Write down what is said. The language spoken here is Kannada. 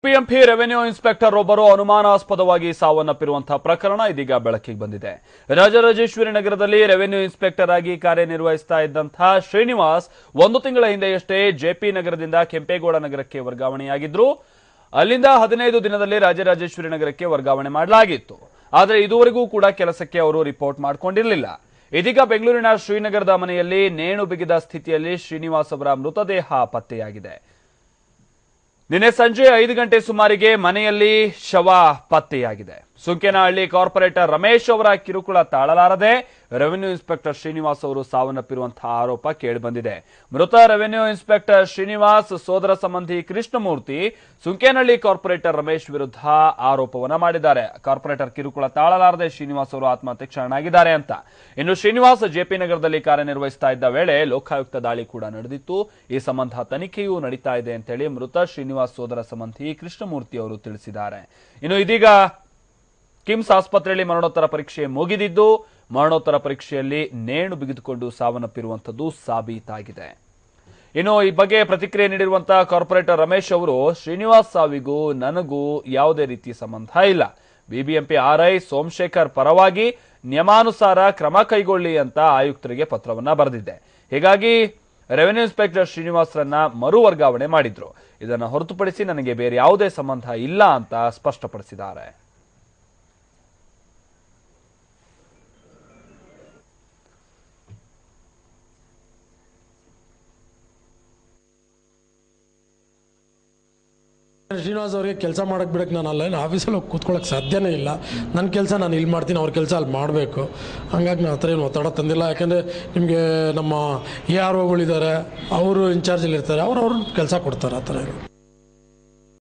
ಬಿಬಿಎಂಪಿ ರೆವೆನ್ಯೂ ಇನ್ಸ್ಪೆಕ್ಟರ್ ಒಬ್ಬರು ಅನುಮಾನಾಸ್ಪದವಾಗಿ ಸಾವನ್ನಪ್ಪಿರುವಂತಹ ಪ್ರಕರಣ ಇದೀಗ ಬೆಳಕಿಗೆ ಬಂದಿದೆ. ರಾಜರಾಜೇಶ್ವರಿ ನಗರದಲ್ಲಿ ರೆವೆನ್ಯೂ ಇನ್ಸ್ಪೆಕ್ಟರ್ ಆಗಿ ಕಾರ್ಯನಿರ್ವಹಿಸ್ತಾ ಇದ್ದಂತಹ ಶ್ರೀನಿವಾಸ್ 1 ತಿಂಗಳ ಹಿಂದೆಯಷ್ಟೇ ಜೆಪಿ ನಗರದಿಂದ ಕೆಂಪೇಗೌಡ ನಗರಕ್ಕೆ ವರ್ಗಾವಣೆಯಾಗಿದ್ರು. ಅಲ್ಲಿಂದ 15 ದಿನದಲ್ಲಿ ರಾಜರಾಜೇಶ್ವರಿ ನಗರಕ್ಕೆ ವರ್ಗಾವಣೆ ಮಾಡಲಾಗಿತ್ತು. ಆದರೆ ಇದುವರೆಗೂ ಕೂಡ ಕೆಲಸಕ್ಕೆ ಅವರು ರಿಪೋರ್ಟ್ ಮಾಡಿಕೊಂಡಿರಲಿಲ್ಲ. ಇದೀಗ ಬೆಂಗಳೂರಿನ ಶ್ರೀನಗರದ ಮನೆಯಲ್ಲಿ ನೇಣು ಬಿಗಿದ ಸ್ಥಿತಿಯಲ್ಲಿ ಶ್ರೀನಿವಾಸ್ ಅವರ ಮೃತದೇಹ ಪತ್ತೆಯಾಗಿದೆ. ನಿನ್ನೆ ಸಂಜೆ 5 ಗಂಟೆ ಸುಮಾರಿಗೆ ಮನೆಯಲ್ಲಿ ಶವ ಪತ್ತೆಯಾಗಿದೆ. ಸುಂಕೇನಹಳ್ಳಿ ಕಾರ್ಪೊರೇಟರ್ ರಮೇಶ್ ಅವರ ಕಿರುಕುಳ ತಾಳಲಾರದೆ ರೆವೆನ್ಯೂ ಇನ್ಸ್ಪೆಕ್ಟರ್ ಶ್ರೀನಿವಾಸ್ ಅವರು ಸಾವನ್ನಪ್ಪಿರುವಂತಹ ಆರೋಪ ಕೇಳಿಬಂದಿದೆ. ಮೃತ ರೆವೆನ್ಯೂ ಇನ್ಸ್ಪೆಕ್ಟರ್ ಶ್ರೀನಿವಾಸ್ ಸೋದರ ಸಂಬಂಧಿ ಕೃಷ್ಣಮೂರ್ತಿ ಸುಂಕೇನಹಳ್ಳಿ ಕಾರ್ಪೊರೇಟರ್ ರಮೇಶ್ ವಿರುದ್ಧ ಆರೋಪವನ್ನ ಮಾಡಿದ್ದಾರೆ. ಕಾರ್ಪೊರೇಟರ್ ಕಿರುಕುಳ ತಾಳಲಾರದೆ ಶ್ರೀನಿವಾಸ್ ಅವರು ಆತ್ಮಹತ್ಯೆಗೆ ಶರಣಾಗಿದ್ದಾರೆ ಅಂತ. ಇನ್ನು ಶ್ರೀನಿವಾಸ್ ಜೆಪಿ ನಗರದಲ್ಲಿ ಕಾರ್ಯನಿರ್ವಹಿಸ್ತಾ ಇದ್ದ ವೇಳೆ ಲೋಕಾಯುಕ್ತ ದಾಳಿ ಕೂಡ ನಡೆದಿತ್ತು. ಈ ಸಂಬಂಧ ತನಿಖೆಯೂ ನಡೀತಾ ಇದೆ ಅಂತೇಳಿ ಮೃತ ಶ್ರೀನಿವಾಸ್ ಸೋದರ ಸಂಬಂಧಿ ಕೃಷ್ಣಮೂರ್ತಿ ಅವರು ತಿಳಿಸಿದ್ದಾರೆ. ಇನ್ನು ಇದೀಗ ಕಿಮ್ಸ್ ಆಸ್ಪತ್ರೆಯಲ್ಲಿ ಮರಣೋತ್ತರ ಪರೀಕ್ಷೆ ಮುಗಿದಿದ್ದು ಮರಣೋತ್ತರ ಪರೀಕ್ಷೆಯಲ್ಲಿ ನೇಣು ಬಿಗಿದುಕೊಂಡು ಸಾವನ್ನಪ್ಪಿರುವಂತದ್ದು ಸಾಬೀತಾಗಿದೆ. ಇನ್ನು ಈ ಬಗ್ಗೆ ಪ್ರತಿಕ್ರಿಯೆ ನೀಡಿರುವಂತಹ ಕಾರ್ಪೊರೇಟರ್ ರಮೇಶ್ ಅವರು ಶ್ರೀನಿವಾಸ್ ಸಾವಿಗೂ ನನಗೂ ಯಾವುದೇ ರೀತಿಯ ಸಂಬಂಧ ಇಲ್ಲ. ಬಿಬಿಎಂಪಿ ಆರ್ಐ ಸೋಮಶೇಖರ್ ಪರವಾಗಿ ನಿಯಮಾನುಸಾರ ಕ್ರಮ ಕೈಗೊಳ್ಳಿ ಅಂತ ಆಯುಕ್ತರಿಗೆ ಪತ್ರವನ್ನ ಬರೆದಿದ್ದೆ. ಹೀಗಾಗಿ ರೆವೆನ್ಯೂ ಇನ್ಸ್ಪೆಕ್ಟರ್ ಶ್ರೀನಿವಾಸ್ರನ್ನ ಮರು ವರ್ಗಾವಣೆ ಮಾಡಿದ್ರು. ಇದನ್ನು ಹೊರತುಪಡಿಸಿ ನನಗೆ ಬೇರೆ ಯಾವುದೇ ಸಂಬಂಧ ಇಲ್ಲ ಅಂತ ಸ್ಪಷ್ಟಪಡಿಸಿದ್ದಾರೆ. ಶ್ರೀನಿವಾಸ್ ಅವರಿಗೆ ಕೆಲಸ ಮಾಡಕ್ಕೆ ಬಿಡಕ್ಕೆ ನಾನು ಅಲ್ಲ ಆಫೀಸಲ್ಲಿ ಹೋಗಿ ಕೂತ್ಕೊಳ್ಳೋಕೆ ಸಾಧ್ಯನೇ ಇಲ್ಲ. ನನ್ನ ಕೆಲಸ ನಾನು ಇಲ್ಲಿ ಮಾಡ್ತೀನಿ, ಅವ್ರ ಕೆಲಸ ಅಲ್ಲಿ ಮಾಡಬೇಕು. ಹಂಗಾಗಿ ನಾನು ಆ ಥರ ಏನು ಒತ್ತಡ ತಂದಿಲ್ಲ. ಯಾಕೆಂದರೆ ನಿಮಗೆ ನಮ್ಮ AROಗಳಿದ್ದಾರೆ, ಅವರು ಇನ್ಚಾರ್ಜಲ್ಲಿ ಇರ್ತಾರೆ, ಅವ್ರ ಕೆಲಸ ಕೊಡ್ತಾರೆ. ಆ ಥರ